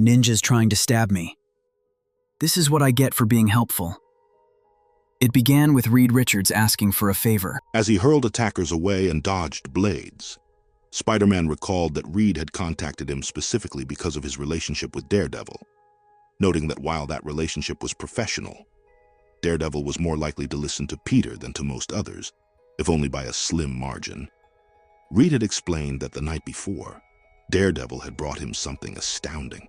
Ninjas trying to stab me. This is what I get for being helpful. It began with Reed Richards asking for a favor. As he hurled attackers away and dodged blades, Spider-Man recalled that Reed had contacted him specifically because of his relationship with Daredevil, noting that while that relationship was professional, Daredevil was more likely to listen to Peter than to most others, if only by a slim margin. Reed had explained that the night before, Daredevil had brought him something astounding.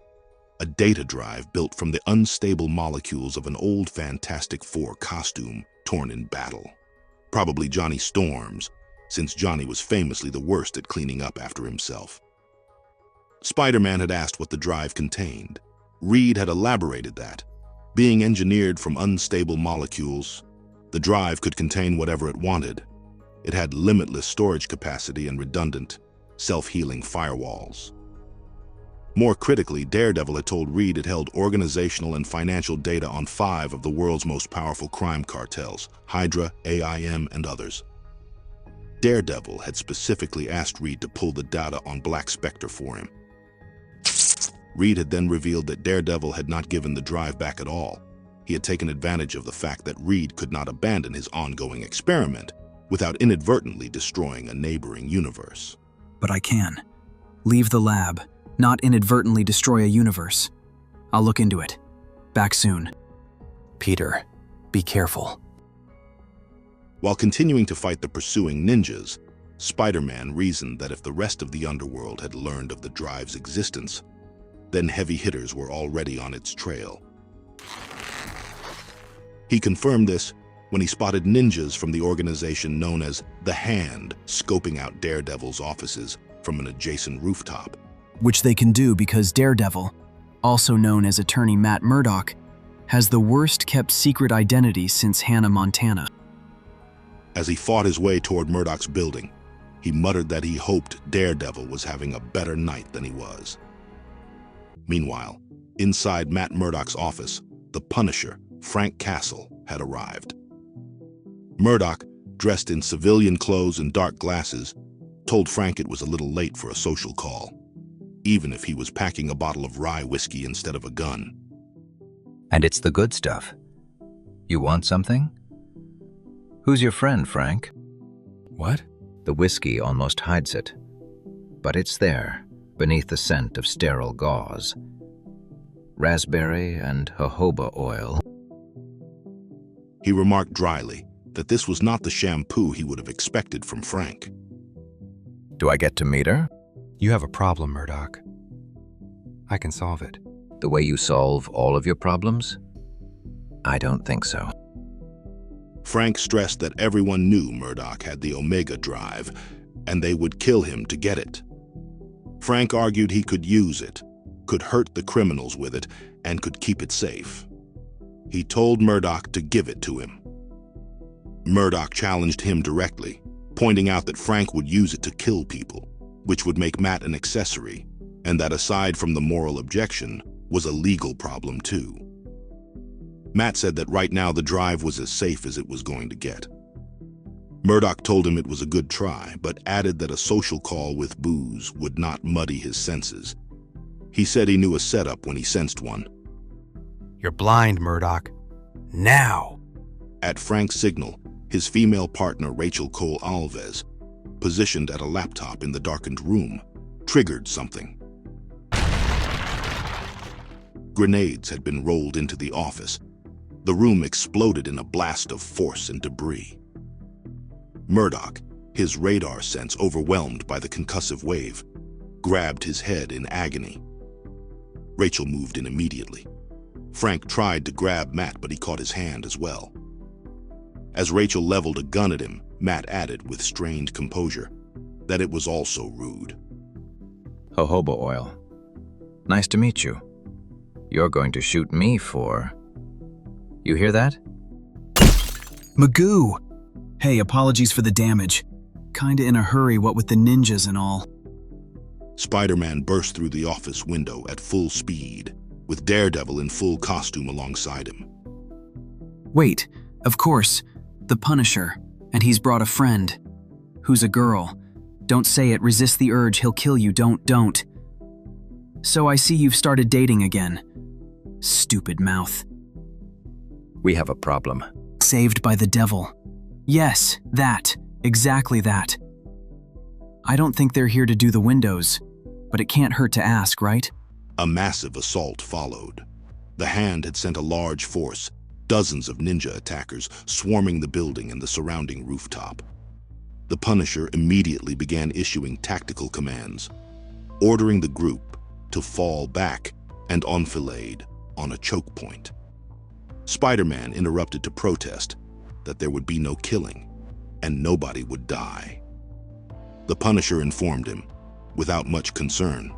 A data drive built from the unstable molecules of an old Fantastic Four costume torn in battle. Probably Johnny Storm's, since Johnny was famously the worst at cleaning up after himself. Spider-Man had asked what the drive contained. Reed had elaborated that, being engineered from unstable molecules, the drive could contain whatever it wanted. It had limitless storage capacity and redundant, self-healing firewalls. More critically, Daredevil had told Reed it held organizational and financial data on 5 of the world's most powerful crime cartels, Hydra, AIM, and others. Daredevil had specifically asked Reed to pull the data on Black Spectre for him. Reed had then revealed that Daredevil had not given the drive back at all. He had taken advantage of the fact that Reed could not abandon his ongoing experiment without inadvertently destroying a neighboring universe. But I can. Leave the lab, not inadvertently destroy a universe. I'll look into it. Back soon. Peter, be careful. While continuing to fight the pursuing ninjas, Spider-Man reasoned that if the rest of the underworld had learned of the drive's existence, then heavy hitters were already on its trail. He confirmed this when he spotted ninjas from the organization known as The Hand scoping out Daredevil's offices from an adjacent rooftop. Which they can do because Daredevil, also known as attorney Matt Murdock, has the worst-kept secret identity since Hannah Montana. As he fought his way toward Murdock's building, he muttered that he hoped Daredevil was having a better night than he was. Meanwhile, inside Matt Murdock's office, the Punisher, Frank Castle, had arrived. Murdock, dressed in civilian clothes and dark glasses, told Frank it was a little late for a social call, even if he was packing a bottle of rye whiskey instead of a gun. And it's the good stuff. You want something? Who's your friend, Frank? What? The whiskey almost hides it. But it's there, beneath the scent of sterile gauze. Raspberry and jojoba oil. He remarked dryly that this was not the shampoo he would have expected from Frank. Do I get to meet her? You have a problem, Murdock. I can solve it. The way you solve all of your problems? I don't think so. Frank stressed that everyone knew Murdock had the Omega Drive, and they would kill him to get it. Frank argued he could use it, could hurt the criminals with it, and could keep it safe. He told Murdock to give it to him. Murdock challenged him directly, pointing out that Frank would use it to kill people, which would make Matt an accessory, and that aside from the moral objection, was a legal problem too. Matt said that right now the drive was as safe as it was going to get. Murdock told him it was a good try, but added that a social call with booze would not muddy his senses. He said he knew a setup when he sensed one. You're blind, Murdock. Now! At Frank's signal, his female partner Rachel Cole Alves, positioned at a laptop in the darkened room, triggered something. Grenades had been rolled into the office. The room exploded in a blast of force and debris. Murdock, his radar sense overwhelmed by the concussive wave, grabbed his head in agony. Rachel moved in immediately. Frank tried to grab Matt, but he caught his hand as well. As Rachel leveled a gun at him, Matt added with strained composure that it was also rude. Jojoba oil. Nice to meet you. You're going to shoot me for... You hear that? Magoo! Hey, apologies for the damage. Kinda in a hurry, what with the ninjas and all. Spider-Man burst through the office window at full speed, with Daredevil in full costume alongside him. Wait, of course, the Punisher, and he's brought a friend. Who's a girl. Don't say it, resist the urge, he'll kill you, don't. So I see you've started dating again. Stupid mouth. We have a problem. Saved by the devil. Yes, that. Exactly that. I don't think they're here to do the windows, but it can't hurt to ask, right? A massive assault followed. The Hand had sent a large force, dozens of ninja attackers swarming the building and the surrounding rooftop. The Punisher immediately began issuing tactical commands, ordering the group to fall back and enfilade on a choke point. Spider-Man interrupted to protest that there would be no killing and nobody would die. The Punisher informed him, without much concern,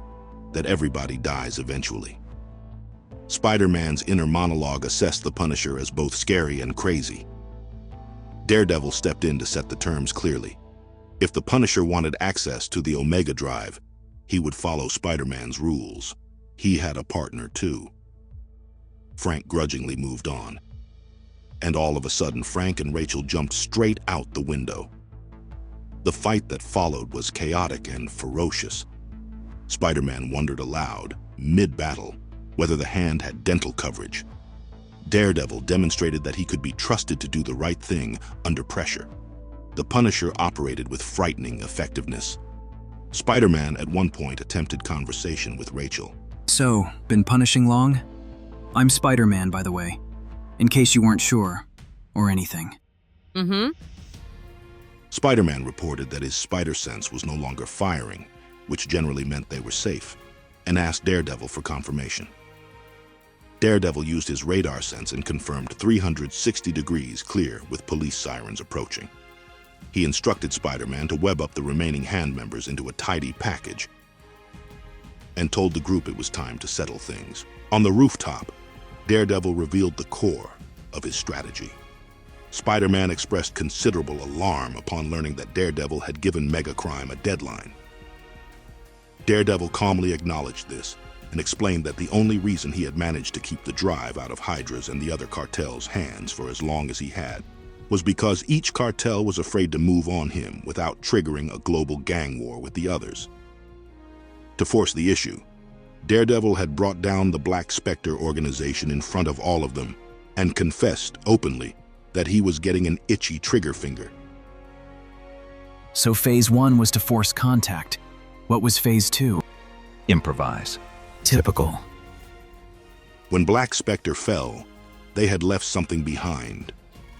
that everybody dies eventually. Spider-Man's inner monologue assessed the Punisher as both scary and crazy. Daredevil stepped in to set the terms clearly. If the Punisher wanted access to the Omega Drive, he would follow Spider-Man's rules. He had a partner too. Frank grudgingly moved on. And all of a sudden, Frank and Rachel jumped straight out the window. The fight that followed was chaotic and ferocious. Spider-Man wondered aloud, mid-battle, whether the Hand had dental coverage. Daredevil demonstrated that he could be trusted to do the right thing under pressure. The Punisher operated with frightening effectiveness. Spider-Man at one point attempted conversation with Rachel. So, been punishing long? I'm Spider-Man, by the way, in case you weren't sure, or anything. Spider-Man reported that his spider sense was no longer firing, which generally meant they were safe, and asked Daredevil for confirmation. Daredevil used his radar sense and confirmed 360 degrees clear with police sirens approaching. He instructed Spider-Man to web up the remaining Hand members into a tidy package and told the group it was time to settle things. On the rooftop, Daredevil revealed the core of his strategy. Spider-Man expressed considerable alarm upon learning that Daredevil had given Megacrime a deadline. Daredevil calmly acknowledged this and explained that the only reason he had managed to keep the drive out of Hydra's and the other cartels' hands for as long as he had was because each cartel was afraid to move on him without triggering a global gang war with the others. To force the issue, Daredevil had brought down the Black Spectre organization in front of all of them and confessed openly that he was getting an itchy trigger finger. So phase 1 was to force contact. What was phase 2? Improvise. Typical. When Black Spectre fell, they had left something behind.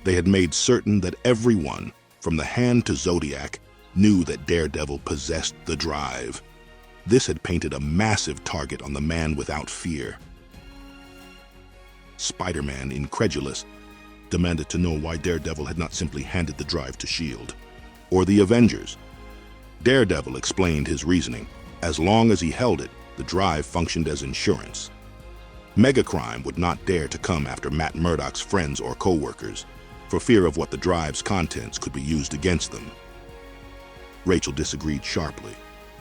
They had made certain that everyone, from the Hand to Zodiac, knew that Daredevil possessed the drive. This had painted a massive target on the man without fear. Spider-Man, incredulous, demanded to know why Daredevil had not simply handed the drive to S.H.I.E.L.D. or the Avengers. Daredevil explained his reasoning. As long as he held it, the drive functioned as insurance. Megacrime would not dare to come after Matt Murdock's friends or co-workers, for fear of what the drive's contents could be used against them. Rachel disagreed sharply.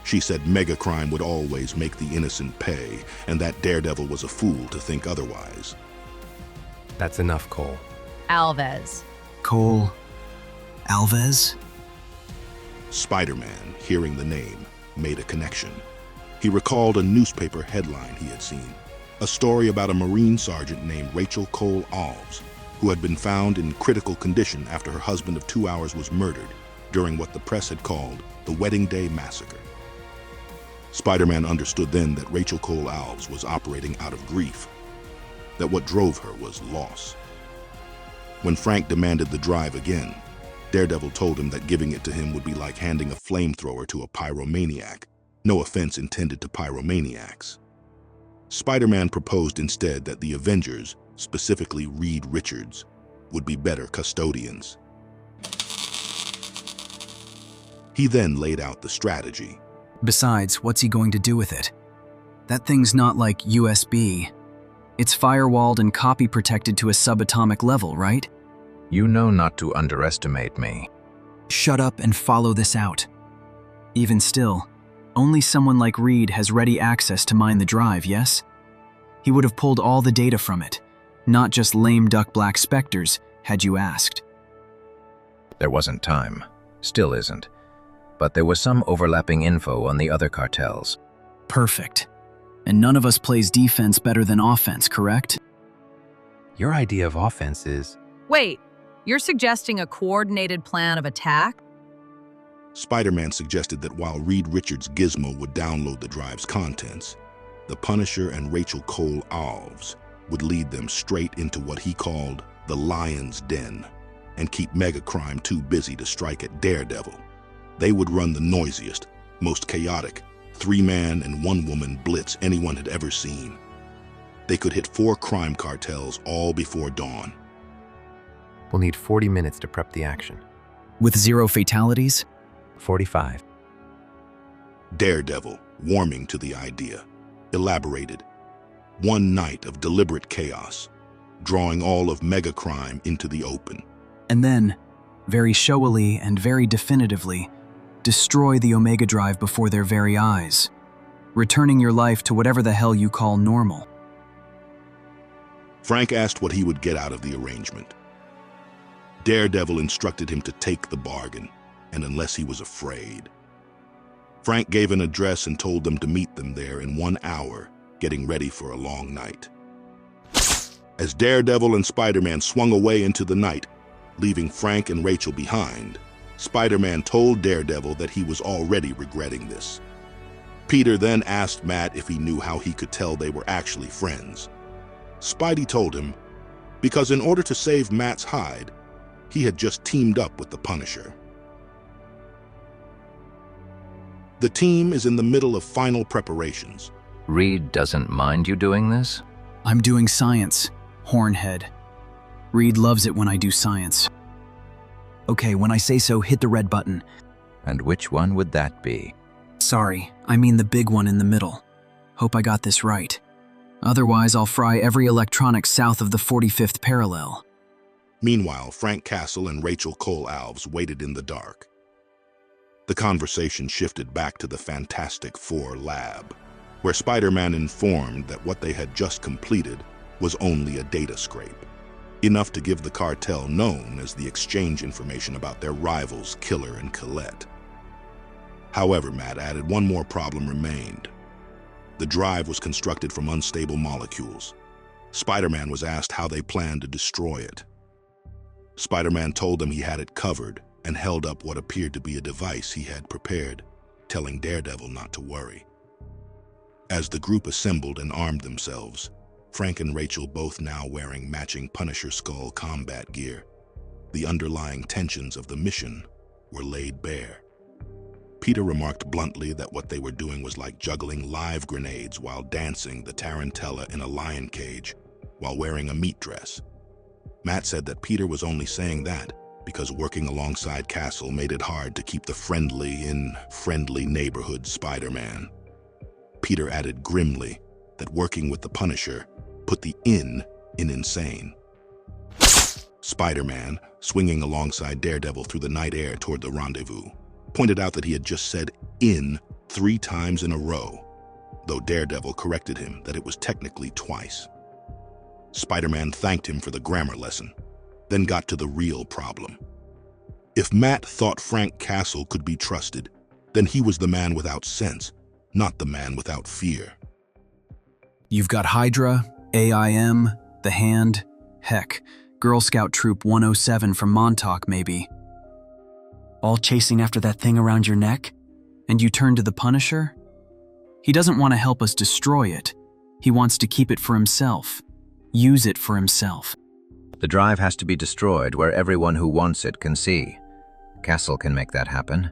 She said Megacrime would always make the innocent pay, and that Daredevil was a fool to think otherwise. That's enough, Cole. Alves. Cole Alves? Spider-Man, hearing the name, made a connection. He recalled a newspaper headline he had seen, a story about a Marine sergeant named Rachel Cole Alves, who had been found in critical condition after her husband of 2 hours was murdered during what the press had called the Wedding Day Massacre. Spider-Man understood then that Rachel Cole Alves was operating out of grief, that what drove her was loss. When Frank demanded the drive again, Daredevil told him that giving it to him would be like handing a flamethrower to a pyromaniac. No offense intended to pyromaniacs. Spider-Man proposed instead that the Avengers, specifically Reed Richards, would be better custodians. He then laid out the strategy. Besides, what's he going to do with it? That thing's not like USB. It's firewalled and copy protected to a subatomic level, right? You know not to underestimate me. Shut up and follow this out. Even still, only someone like Reed has ready access to mine the drive, yes? He would have pulled all the data from it, not just lame duck Black Spectres, had you asked. There wasn't time. Still isn't. But there was some overlapping info on the other cartels. Perfect. And none of us plays defense better than offense, correct? Your idea of offense is... Wait, you're suggesting a coordinated plan of attack? Spider-Man suggested that while Reed Richards' gizmo would download the drive's contents, the Punisher and Rachel Cole Alves would lead them straight into what he called the Lion's Den and keep Megacrime too busy to strike at Daredevil. They would run the noisiest, most chaotic, 3-man and 1-woman blitz anyone had ever seen. They could hit 4 crime cartels all before dawn. We'll need 40 minutes to prep the action. With 0 fatalities? 45. Daredevil, warming to the idea, elaborated. One night of deliberate chaos, drawing all of Megacrime into the open. And then, very showily and very definitively, destroy the Omega Drive before their very eyes, returning your life to whatever the hell you call normal. Frank asked what he would get out of the arrangement. Daredevil instructed him to take the bargain, and unless he was afraid. Frank gave an address and told them to meet them there in 1 hour, getting ready for a long night. As Daredevil and Spider-Man swung away into the night, leaving Frank and Rachel behind, Spider-Man told Daredevil that he was already regretting this. Peter then asked Matt if he knew how he could tell they were actually friends. Spidey told him, because in order to save Matt's hide, he had just teamed up with the Punisher. The team is in the middle of final preparations. Reed doesn't mind you doing this? I'm doing science, Hornhead. Reed loves it when I do science. Okay, when I say so, hit the red button. And which one would that be? Sorry, I mean the big one in the middle. Hope I got this right. Otherwise, I'll fry every electronic south of the 45th parallel. Meanwhile, Frank Castle and Rachel Cole Alves waited in the dark. The conversation shifted back to the Fantastic Four lab, where Spider-Man informed that what they had just completed was only a data scrape, enough to give the cartel known as the exchange information about their rivals Killer and Colette. However, Matt added, one more problem remained. The drive was constructed from unstable molecules. Spider-Man was asked how they planned to destroy it. Spider-Man told them he had it covered and held up what appeared to be a device he had prepared, telling Daredevil not to worry. As the group assembled and armed themselves, Frank and Rachel both now wearing matching Punisher Skull combat gear, the underlying tensions of the mission were laid bare. Peter remarked bluntly that what they were doing was like juggling live grenades while dancing the tarantella in a lion cage while wearing a meat dress. Matt said that Peter was only saying that because working alongside Castle made it hard to keep the friendly neighborhood Spider-Man. Peter added grimly that working with the Punisher put the in insane. Spider-Man, swinging alongside Daredevil through the night air toward the rendezvous, pointed out that he had just said in 3 times in a row, though Daredevil corrected him that it was technically twice. Spider-Man thanked him for the grammar lesson, then got to the real problem. If Matt thought Frank Castle could be trusted, then he was the man without sense, not the man without fear. You've got Hydra, AIM, The Hand, heck, Girl Scout Troop 107 from Montauk maybe. All chasing after that thing around your neck? And you turn to the Punisher? He doesn't want to help us destroy it. He wants to keep it for himself. Use it for himself. The drive has to be destroyed where everyone who wants it can see. Castle can make that happen.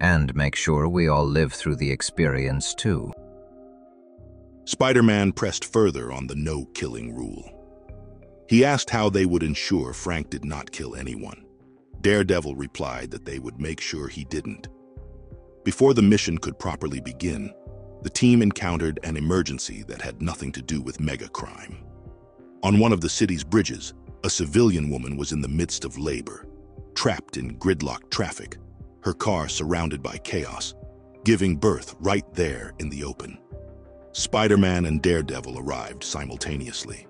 And make sure we all live through the experience too. Spider-Man pressed further on the no-killing rule. He asked how they would ensure Frank did not kill anyone. Daredevil replied that they would make sure he didn't. Before the mission could properly begin, the team encountered an emergency that had nothing to do with megacrime. On one of the city's bridges, a civilian woman was in the midst of labor, trapped in gridlocked traffic, her car surrounded by chaos, giving birth right there in the open. Spider-Man and Daredevil arrived simultaneously.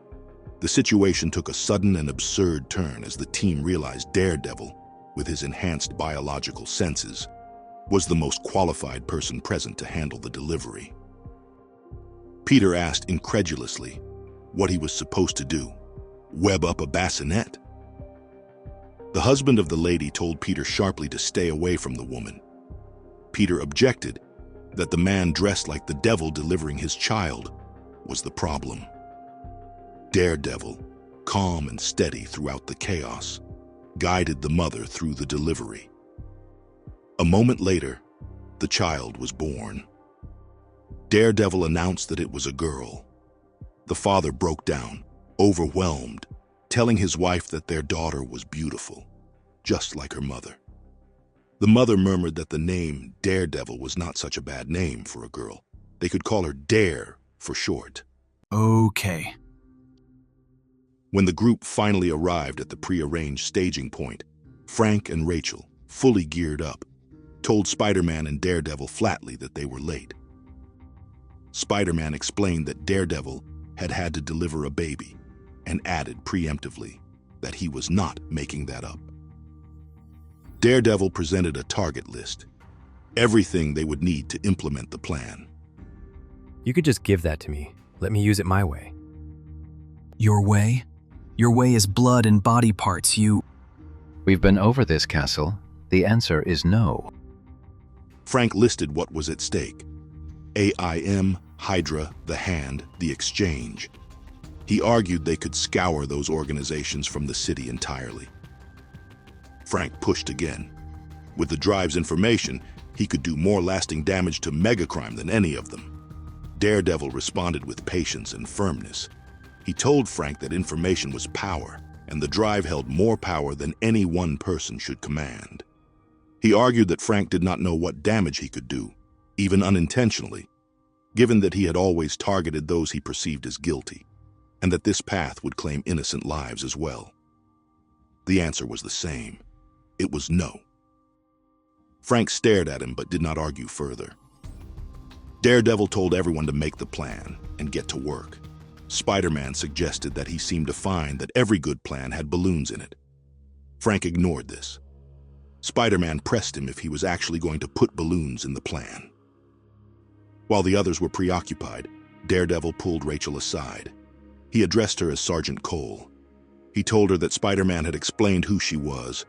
The situation took a sudden and absurd turn as the team realized Daredevil, with his enhanced biological senses, was the most qualified person present to handle the delivery. Peter asked incredulously what he was supposed to do. Web up a bassinet? The husband of the lady told Peter sharply to stay away from the woman. Peter objected that the man dressed like the devil delivering his child was the problem. Daredevil, calm and steady throughout the chaos, guided the mother through the delivery. A moment later, the child was born. Daredevil announced that it was a girl. The father broke down, overwhelmed, telling his wife that their daughter was beautiful, just like her mother. The mother murmured that the name Daredevil was not such a bad name for a girl. They could call her Dare for short. Okay. When the group finally arrived at the prearranged staging point, Frank and Rachel, fully geared up, told Spider-Man and Daredevil flatly that they were late. Spider-Man explained that Daredevil had had to deliver a baby and added preemptively that he was not making that up. Daredevil presented a target list, everything they would need to implement the plan. You could just give that to me. Let me use it my way. Your way? Your way is blood and body parts. We've been over this, Castle. The answer is no. Frank listed what was at stake: AIM, Hydra, the Hand, the Exchange. He argued they could scour those organizations from the city entirely. Frank pushed again. With the Drive's information, he could do more lasting damage to megacrime than any of them. Daredevil responded with patience and firmness. He told Frank that information was power, and the Drive held more power than any one person should command. He argued that Frank did not know what damage he could do, even unintentionally, given that he had always targeted those he perceived as guilty, and that this path would claim innocent lives as well. The answer was the same. It was no. Frank stared at him but did not argue further. Daredevil told everyone to make the plan and get to work. Spider-Man suggested that he seemed to find that every good plan had balloons in it. Frank ignored this. Spider-Man pressed him if he was actually going to put balloons in the plan. While the others were preoccupied, Daredevil pulled Rachel aside. He addressed her as Sergeant Cole. He told her that Spider-Man had explained who she was,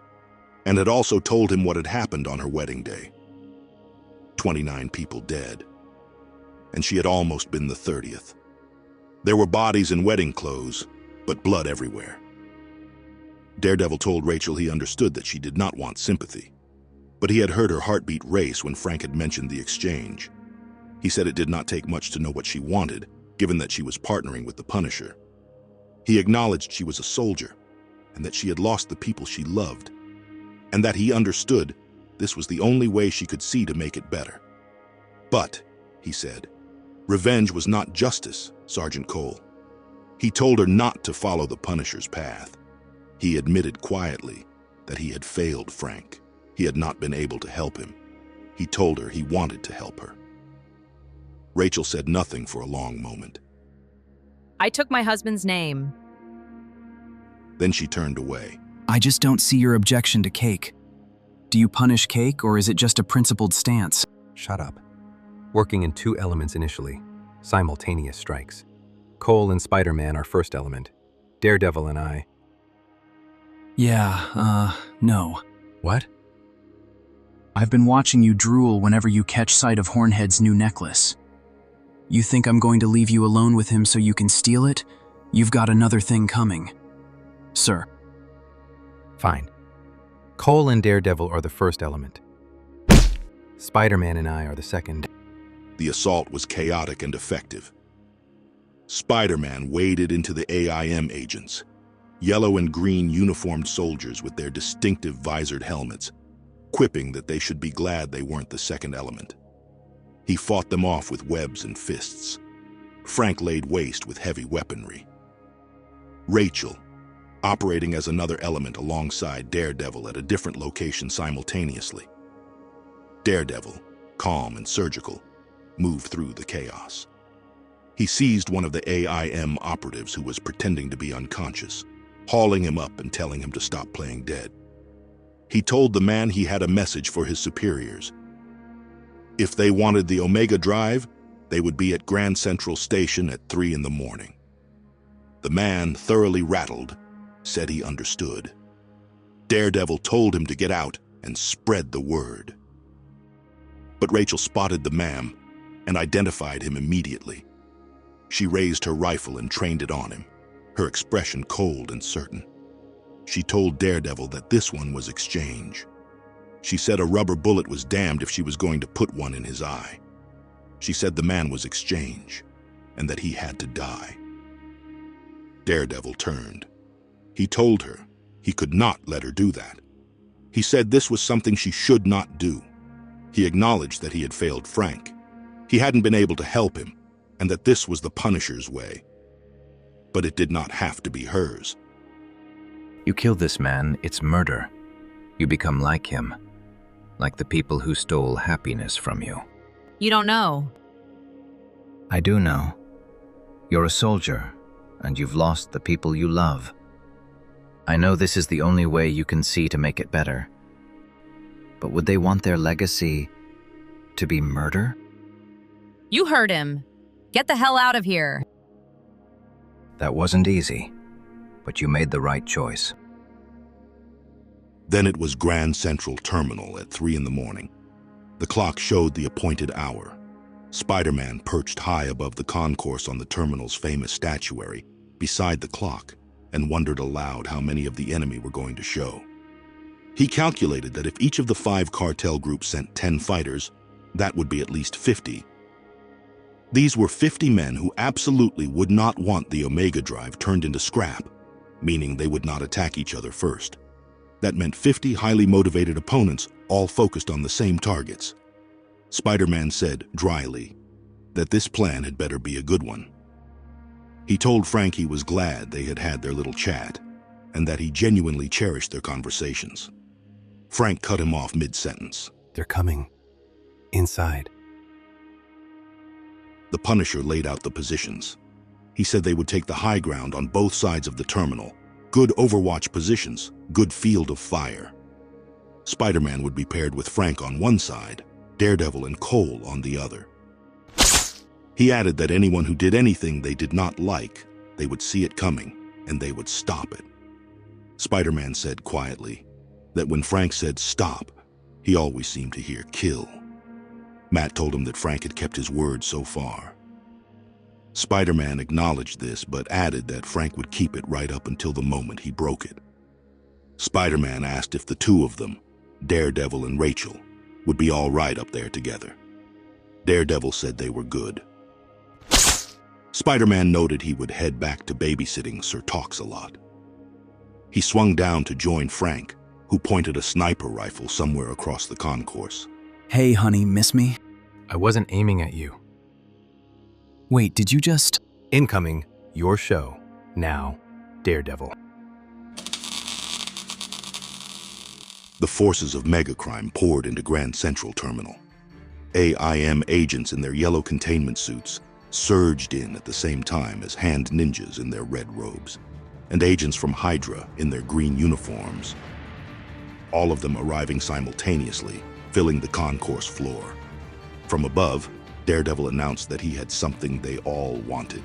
and had also told him what had happened on her wedding day. 29 people dead, and she had almost been the 30th. There were bodies in wedding clothes, but blood everywhere. Daredevil told Rachel he understood that she did not want sympathy, but he had heard her heartbeat race when Frank had mentioned the Exchange. He said it did not take much to know what she wanted, given that she was partnering with the Punisher. He acknowledged she was a soldier, and that she had lost the people she loved, and that he understood this was the only way she could see to make it better. But, he said, revenge was not justice, Sergeant Cole. He told her not to follow the Punisher's path. He admitted quietly that he had failed Frank. He had not been able to help him. He told her he wanted to help her. Rachel said nothing for a long moment. I took my husband's name. Then she turned away. I just don't see your objection to Cake. Do you punish Cake, or is it just a principled stance? Shut up. Working in two elements initially. Simultaneous strikes. Cole and Spider-Man are first element. Daredevil and I. Yeah, no. What? I've been watching you drool whenever you catch sight of Hornhead's new necklace. You think I'm going to leave you alone with him so you can steal it? You've got another thing coming. Sir. Fine. Cole and Daredevil are the first element. Spider-Man and I are the second. The assault was chaotic and effective. Spider-Man waded into the AIM agents, yellow and green uniformed soldiers with their distinctive visored helmets, quipping that they should be glad they weren't the second element. He fought them off with webs and fists. Frank laid waste with heavy weaponry. Rachel, operating as another element alongside Daredevil at a different location simultaneously. Daredevil, calm and surgical, moved through the chaos. He seized one of the AIM operatives who was pretending to be unconscious, hauling him up and telling him to stop playing dead. He told the man he had a message for his superiors. If they wanted the Omega Drive, They would be at Grand Central Station at 3 in the morning. The man, thoroughly rattled, said he understood. Daredevil told him to get out and spread the word. But Rachel spotted the man and identified him immediately. She raised her rifle and trained it on him, her expression cold and certain. She told Daredevil that this one was Exchange. She said a rubber bullet was damned if she was going to put one in his eye. She said the man was Exchange and that he had to die. Daredevil turned. He told her he could not let her do that. He said this was something she should not do. He acknowledged that he had failed Frank. He hadn't been able to help him, and that this was the Punisher's way. But it did not have to be hers. You kill this man, it's murder. You become like him, like the people who stole happiness from you. You don't know. I do know. You're a soldier, and you've lost the people you love. I know this is the only way you can see to make it better. But would they want their legacy to be murder? You heard him. Get the hell out of here. That wasn't easy, but you made the right choice. Then it was Grand Central Terminal at 3 in the morning. The clock showed the appointed hour. Spider-Man perched high above the concourse on the terminal's famous statuary, beside the clock, and wondered aloud how many of the enemy were going to show. He calculated that if each of the 5 cartel groups sent 10 fighters, that would be at least 50. These were 50 men who absolutely would not want the Omega Drive turned into scrap, meaning they would not attack each other first. That meant 50 highly motivated opponents, all focused on the same targets. Spider-Man said, dryly, that this plan had better be a good one. He told Frank he was glad they had had their little chat, and that he genuinely cherished their conversations. Frank cut him off mid-sentence. They're coming. Inside. The Punisher laid out the positions. He said they would take the high ground on both sides of the terminal. Good overwatch positions, good field of fire. Spider-Man would be paired with Frank on one side, Daredevil and Cole on the other. He added that anyone who did anything they did not like, they would see it coming, and they would stop it. Spider-Man said quietly that when Frank said stop, he always seemed to hear kill. Matt told him that Frank had kept his word so far. Spider-Man acknowledged this, but added that Frank would keep it right up until the moment he broke it. Spider-Man asked if the two of them, Daredevil and Rachel, would be all right up there together. Daredevil said they were good. Spider-Man noted he would head back to babysitting Sir Talks-a-Lot. He swung down to join Frank, who pointed a sniper rifle somewhere across the concourse. Hey, honey, miss me? I wasn't aiming at you. Wait, did you just... Incoming, your show. Now, Daredevil. The forces of megacrime poured into Grand Central Terminal. AIM agents in their yellow containment suits surged in at the same time as hand ninjas in their red robes, and agents from Hydra in their green uniforms. All of them arriving simultaneously, filling the concourse floor. From above, Daredevil announced that he had something they all wanted.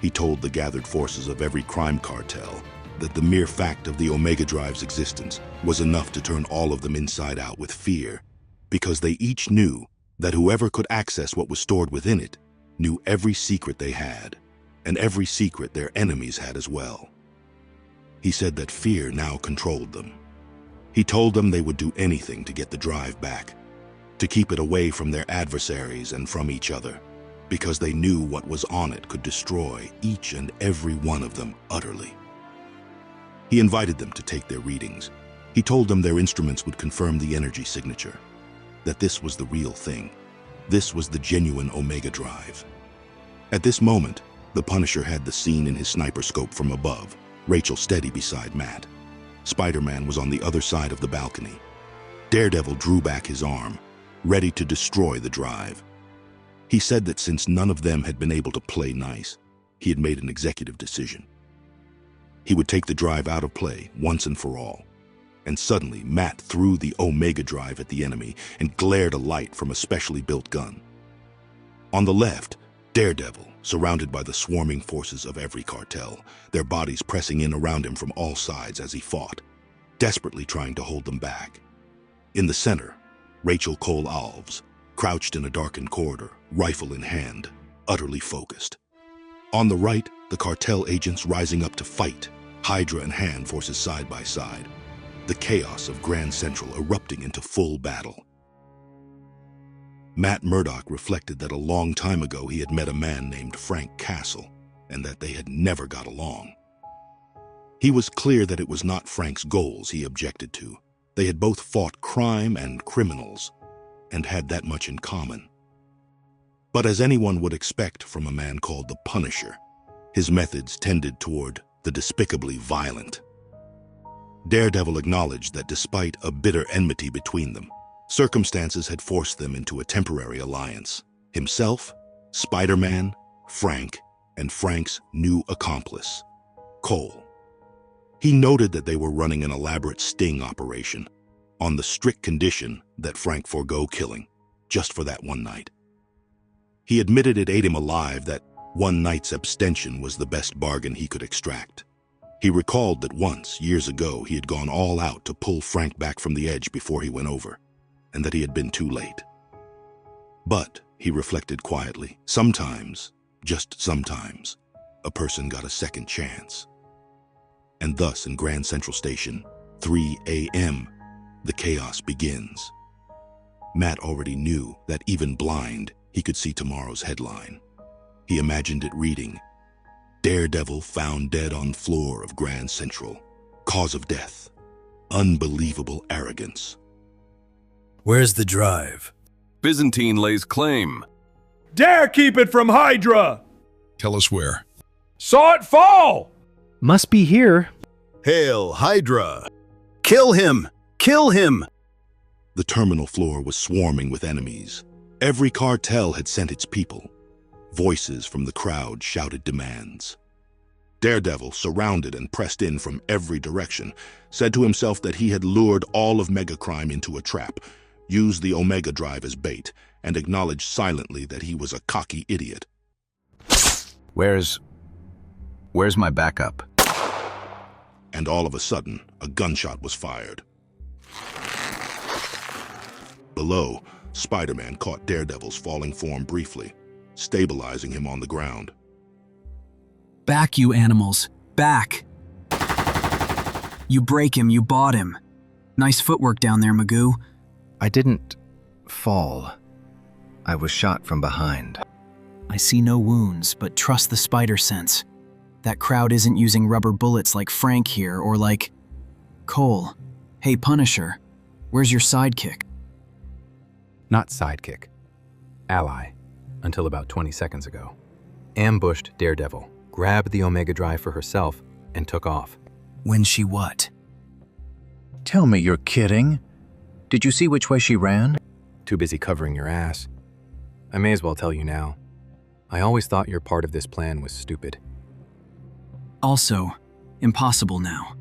He told the gathered forces of every crime cartel that the mere fact of the Omega Drive's existence was enough to turn all of them inside out with fear, because they each knew that whoever could access what was stored within it knew every secret they had, and every secret their enemies had as well. He said that fear now controlled them. He told them they would do anything to get the drive back, to keep it away from their adversaries and from each other, because they knew what was on it could destroy each and every one of them utterly. He invited them to take their readings. He told them their instruments would confirm the energy signature, that this was the real thing. This was the genuine Omega Drive. At this moment, the Punisher had the scene in his sniper scope from above, Rachel steady beside Matt. Spider-Man was on the other side of the balcony. Daredevil drew back his arm, ready to destroy the drive. He said that since none of them had been able to play nice, he had made an executive decision. He would take the drive out of play once and for all. And suddenly, Matt threw the Omega Drive at the enemy and glared a light from a specially built gun. On the left, Daredevil, surrounded by the swarming forces of every cartel, their bodies pressing in around him from all sides as he fought, desperately trying to hold them back. In the center, Rachel Cole Alves, crouched in a darkened corridor, rifle in hand, utterly focused. On the right, the cartel agents rising up to fight, Hydra and hand forces side by side, the chaos of Grand Central erupting into full battle. Matt Murdock reflected that a long time ago he had met a man named Frank Castle, and that they had never got along. He was clear that it was not Frank's goals he objected to. They had both fought crime and criminals, and had that much in common. But as anyone would expect from a man called the Punisher, his methods tended toward the despicably violent. Daredevil acknowledged that despite a bitter enmity between them, circumstances had forced them into a temporary alliance. Himself, Spider-Man, Frank, and Frank's new accomplice, Cole. He noted that they were running an elaborate sting operation, on the strict condition that Frank forego killing, just for that one night. He admitted it ate him alive that one night's abstention was the best bargain he could extract. He recalled that once, years ago, he had gone all out to pull Frank back from the edge before he went over, and that he had been too late. But, he reflected quietly, sometimes, just sometimes, a person got a second chance. And thus, in Grand Central Station, 3 a.m., the chaos begins. Matt already knew that even blind, he could see tomorrow's headline. He imagined it reading, "Daredevil found dead on floor of Grand Central. Cause of death. Unbelievable arrogance." Where's the drive? Byzantine lays claim. Dare keep it from Hydra! Tell us where. Saw it fall! Must be here. Hail, Hydra! Kill him! Kill him! The terminal floor was swarming with enemies. Every cartel had sent its people. Voices from the crowd shouted demands. Daredevil, surrounded and pressed in from every direction, said to himself that he had lured all of megacrime into a trap, used the Omega Drive as bait, and acknowledged silently that he was a cocky idiot. Where's my backup? And all of a sudden, a gunshot was fired. Below, Spider-Man caught Daredevil's falling form briefly, stabilizing him on the ground. Back, you animals. Back. You break him, you bought him. Nice footwork down there, Magoo. I didn't fall. I was shot from behind. I see no wounds, but trust the spider sense. That crowd isn't using rubber bullets like Frank here, or like Cole. Hey, Punisher, where's your sidekick? Not sidekick. Ally, until about 20 seconds ago. Ambushed Daredevil, grabbed the Omega Drive for herself, and took off. When she what? Tell me you're kidding. Did you see which way she ran? Too busy covering your ass. I may as well tell you now. I always thought your part of this plan was stupid. Also, impossible now.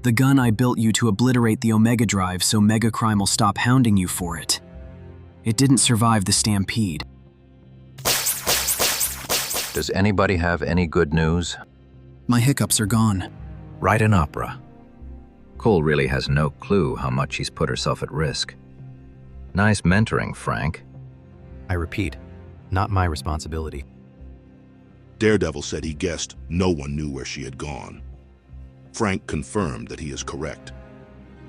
The gun I built you to obliterate the Omega Drive so Megacrime will stop hounding you for it. It didn't survive the stampede. Does anybody have any good news? My hiccups are gone. Write an opera. Cole really has no clue how much he's put herself at risk. Nice mentoring, Frank. I repeat, not my responsibility. Daredevil said he guessed no one knew where she had gone. Frank confirmed that he is correct.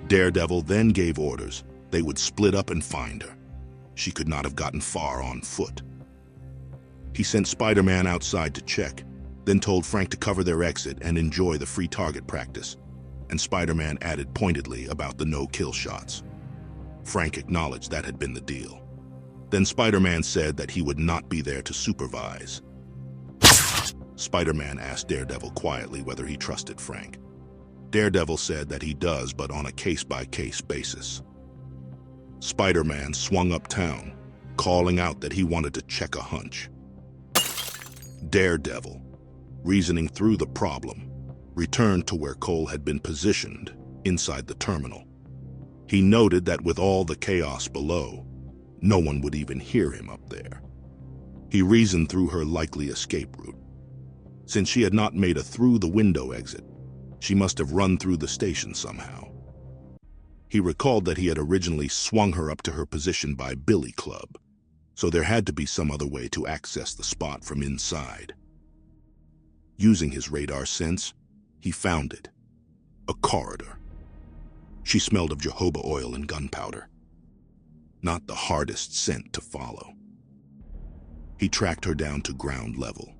Daredevil then gave orders they would split up and find her. She could not have gotten far on foot. He sent Spider-Man outside to check, then told Frank to cover their exit and enjoy the free target practice, and Spider-Man added pointedly about the no-kill shots. Frank acknowledged that had been the deal. Then Spider-Man said that he would not be there to supervise. Spider-Man asked Daredevil quietly whether he trusted Frank. Daredevil said that he does, but on a case-by-case basis. Spider-Man swung uptown, calling out that he wanted to check a hunch. Daredevil, reasoning through the problem, returned to where Cole had been positioned, inside the terminal. He noted that with all the chaos below, no one would even hear him up there. He reasoned through her likely escape route. Since she had not made a through-the-window exit, she must have run through the station somehow. He recalled that he had originally swung her up to her position by Billy Club, so there had to be some other way to access the spot from inside. Using his radar sense, he found it. A corridor. She smelled of jojoba oil and gunpowder. Not the hardest scent to follow. He tracked her down to ground level,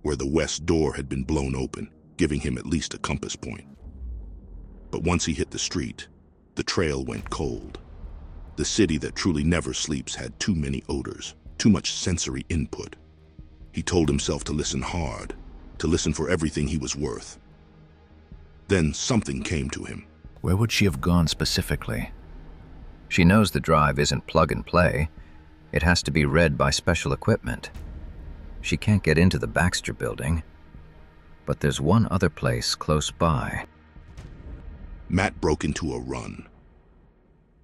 where the west door had been blown open, giving him at least a compass point. But once he hit the street, the trail went cold. The city that truly never sleeps had too many odors, too much sensory input. He told himself to listen hard, to listen for everything he was worth. Then something came to him. Where would she have gone specifically? She knows the drive isn't plug and play. It has to be read by special equipment. She can't get into the Baxter building. But there's one other place close by. Matt broke into a run.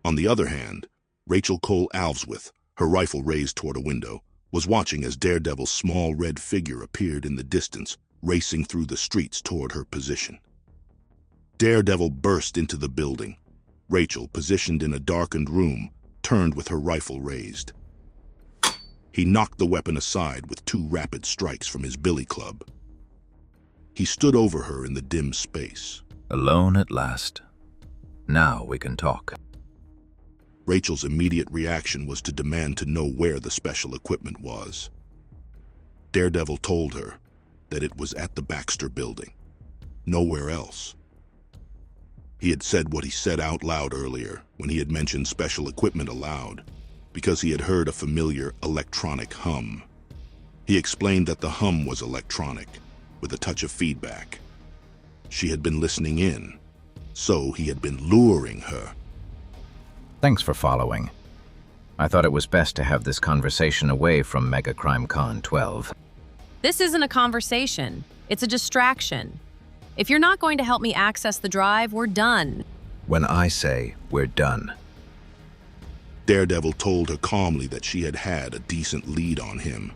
On the other hand, Rachel Cole Alvesworth, her rifle raised toward a window, was watching as Daredevil's small red figure appeared in the distance, racing through the streets toward her position. Daredevil burst into the building. Rachel, positioned in a darkened room, turned with her rifle raised. He knocked the weapon aside with 2 rapid strikes from his billy club. He stood over her in the dim space. Alone at last. Now we can talk. Rachel's immediate reaction was to demand to know where the special equipment was. Daredevil told her that it was at the Baxter building, nowhere else. He had said what he said out loud earlier when he had mentioned special equipment aloud, because he had heard a familiar electronic hum. He explained that the hum was electronic, with a touch of feedback. She had been listening in, so he had been luring her. Thanks for following. I thought it was best to have this conversation away from Mega Crime Con 12. This isn't a conversation. It's a distraction. If you're not going to help me access the drive, we're done. When I say we're done. Daredevil told her calmly that she had had a decent lead on him.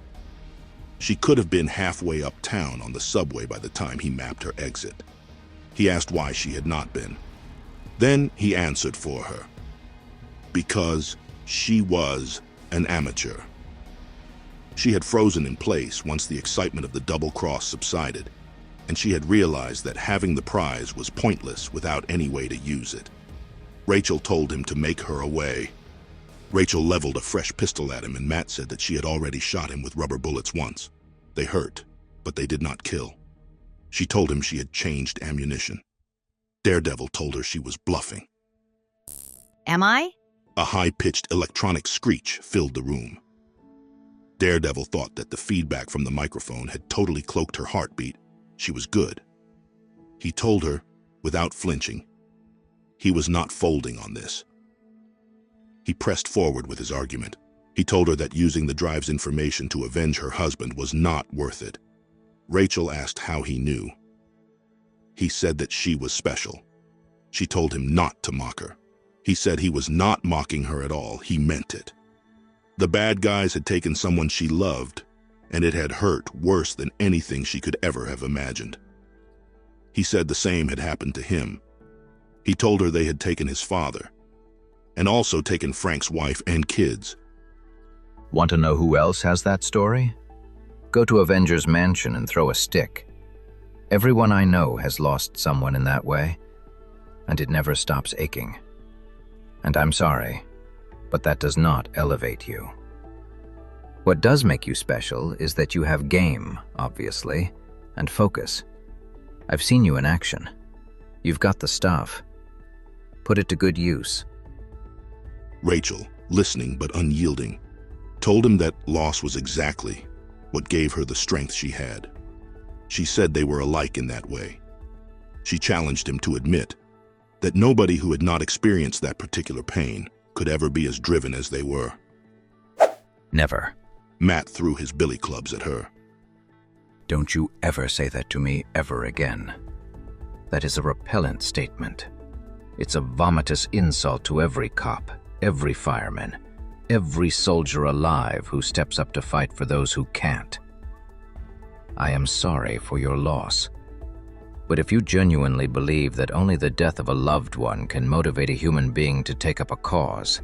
She could have been halfway uptown on the subway by the time he mapped her exit. He asked why she had not been. Then he answered for her. Because she was an amateur. She had frozen in place once the excitement of the double cross subsided, and she had realized that having the prize was pointless without any way to use it. Rachel told him to make her away. Rachel leveled a fresh pistol at him, and Matt said that she had already shot him with rubber bullets once. They hurt, but they did not kill. She told him she had changed ammunition. Daredevil told her she was bluffing. Am I? A high-pitched electronic screech filled the room. Daredevil thought that the feedback from the microphone had totally cloaked her heartbeat. She was good. He told her, without flinching, he was not folding on this. He pressed forward with his argument. He told her that using the drive's information to avenge her husband was not worth it. Rachel asked how he knew. He said that she was special. She told him not to mock her. He said he was not mocking her at all. He meant it. The bad guys had taken someone she loved, and it had hurt worse than anything she could ever have imagined. He said the same had happened to him. He told her they had taken his father, and also taken Frank's wife and kids. Want to know who else has that story? Go to Avengers Mansion and throw a stick. Everyone I know has lost someone in that way, and it never stops aching. And I'm sorry, but that does not elevate you. What does make you special is that you have game, obviously, and focus. I've seen you in action. You've got the stuff. Put it to good use. Rachel, listening but unyielding, told him that loss was exactly what gave her the strength she had. She said they were alike in that way. She challenged him to admit that nobody who had not experienced that particular pain could ever be as driven as they were. Never. Matt threw his billy clubs at her. Don't you ever say that to me ever again. That is a repellent statement. It's a vomitous insult to every cop, every fireman, every soldier alive who steps up to fight for those who can't. I am sorry for your loss. But if you genuinely believe that only the death of a loved one can motivate a human being to take up a cause,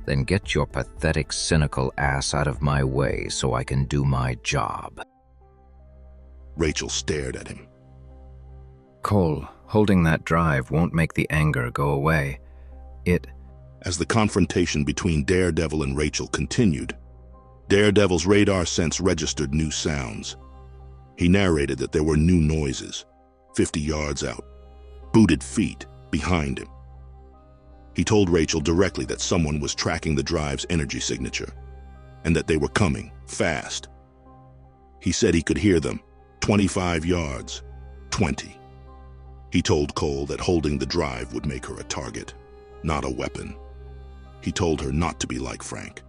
then get your pathetic, cynical ass out of my way so I can do my job. Rachel stared at him. Cole, holding that drive won't make the anger go away. As the confrontation between Daredevil and Rachel continued, Daredevil's radar sense registered new sounds. He narrated that there were new noises, 50 yards out, booted feet behind him. He told Rachel directly that someone was tracking the drive's energy signature, and that they were coming, fast. He said he could hear them, 25 yards, 20. He told Cole that holding the drive would make her a target, not a weapon. He told her not to be like Frank.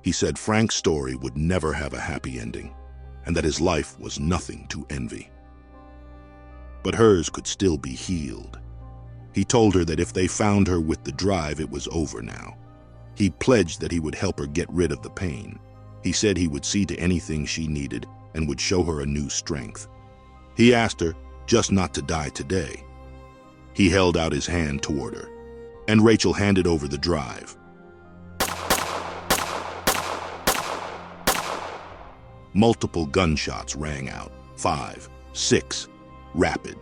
He said Frank's story would never have a happy ending, and that his life was nothing to envy. But hers could still be healed. He told her that if they found her with the drive, it was over now. He pledged that he would help her get rid of the pain. He said he would see to anything she needed and would show her a new strength. He asked her just not to die today. He held out his hand toward her, and Rachel handed over the drive. Multiple gunshots rang out, 5, 6, rapid,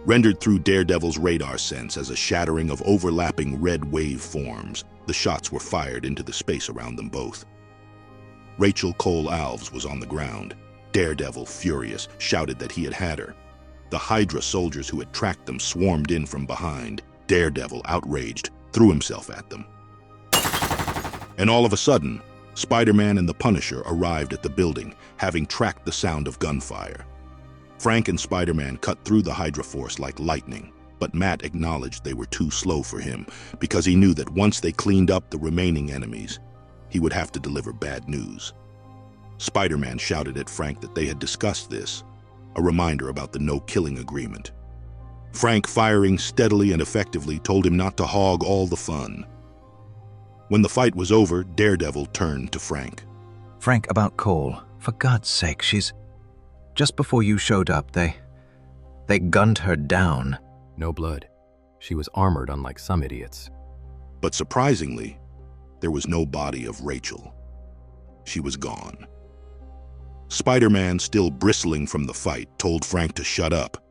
rendered through Daredevil's radar sense as a shattering of overlapping red wave forms. The shots were fired into the space around them both. Rachel Cole Alves was on the ground. Daredevil, furious, shouted that he had her. The Hydra soldiers who had tracked them swarmed in from behind. Daredevil, outraged, threw himself at them. And all of a sudden, Spider-Man and the Punisher arrived at the building, having tracked the sound of gunfire. Frank and Spider-Man cut through the Hydra force like lightning, but Matt acknowledged they were too slow for him because he knew that once they cleaned up the remaining enemies, he would have to deliver bad news. Spider-Man shouted at Frank that they had discussed this, a reminder about the no-killing agreement. Frank, firing steadily and effectively, told him not to hog all the fun. When the fight was over, Daredevil turned to Frank. Frank, about Cole. For God's sake, she's... Just before you showed up, they gunned her down. No blood. She was armored, unlike some idiots. But surprisingly, there was no body of Rachel. She was gone. Spider-Man, still bristling from the fight, told Frank to shut up,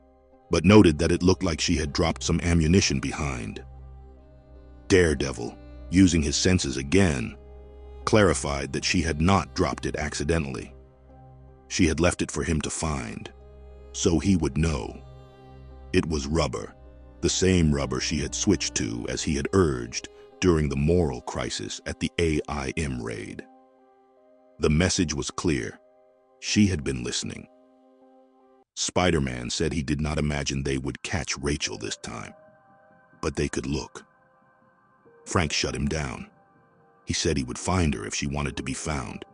but noted that it looked like she had dropped some ammunition behind. Daredevil, using his senses again, clarified that she had not dropped it accidentally. She had left it for him to find, so he would know. It was rubber, the same rubber she had switched to as he had urged during the moral crisis at the AIM raid. The message was clear. She had been listening. Spider-Man said he did not imagine they would catch Rachel this time, but they could look. Frank shut him down. He said he would find her if she wanted to be found.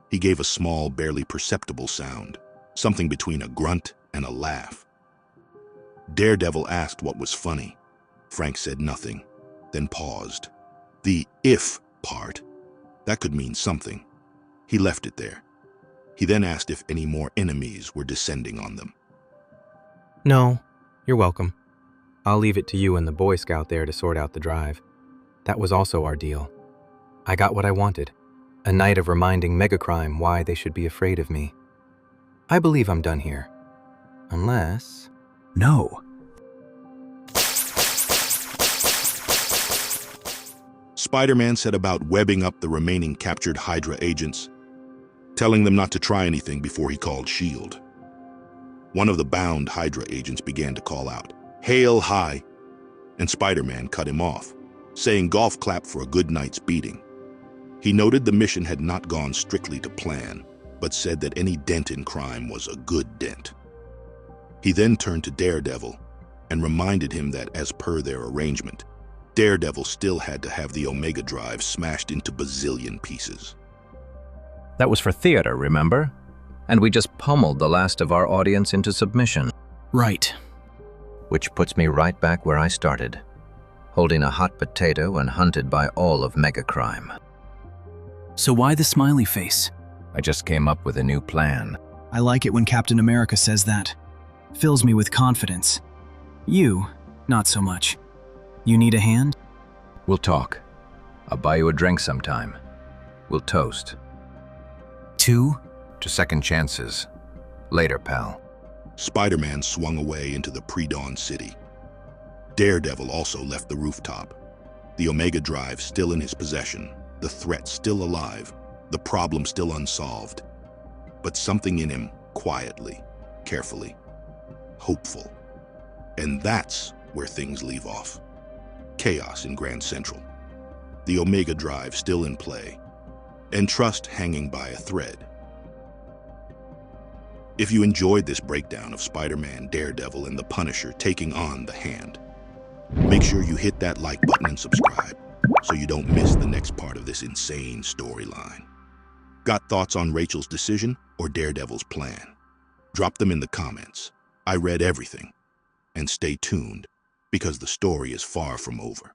He gave a small, barely perceptible sound, something between a grunt and a laugh. Daredevil asked what was funny. Frank said nothing, then paused. The if part, that could mean something. He left it there. He then asked if any more enemies were descending on them. No, you're welcome. I'll leave it to you and the Boy Scout there to sort out the drive. That was also our deal. I got what I wanted. A night of reminding Megacrime why they should be afraid of me. I believe I'm done here. Unless... No. Spider-Man set about webbing up the remaining captured Hydra agents, telling them not to try anything before he called S.H.I.E.L.D. One of the bound Hydra agents began to call out, "Hail high," and Spider-Man cut him off, saying golf clap for a good night's beating. He noted the mission had not gone strictly to plan, but said that any dent in crime was a good dent. He then turned to Daredevil and reminded him that, as per their arrangement, Daredevil still had to have the Omega Drive smashed into bazillion pieces. That was for theater, remember? And we just pummeled the last of our audience into submission. Right. Which puts me right back where I started. holding a hot potato and hunted by all of megacrime. So why the smiley face? I just came up with a new plan. I like it when Captain America says that. Fills me with confidence. You, not so much. You need a hand? We'll talk. I'll buy you a drink sometime. We'll toast. 2? To second chances. Later, pal. Spider-Man swung away into the pre-dawn city. Daredevil also left the rooftop. The Omega Drive still in his possession, the threat still alive, the problem still unsolved. But something in him, quietly, carefully, hopeful. And that's where things leave off. Chaos in Grand Central. The Omega Drive still in play, and trust hanging by a thread. If you enjoyed this breakdown of Spider-Man, Daredevil, and the Punisher taking on the Hand, make sure you hit that like button and subscribe so you don't miss the next part of this insane storyline. Got thoughts on Rachel's decision or Daredevil's plan? Drop them in the comments. I read everything. And stay tuned, because the story is far from over.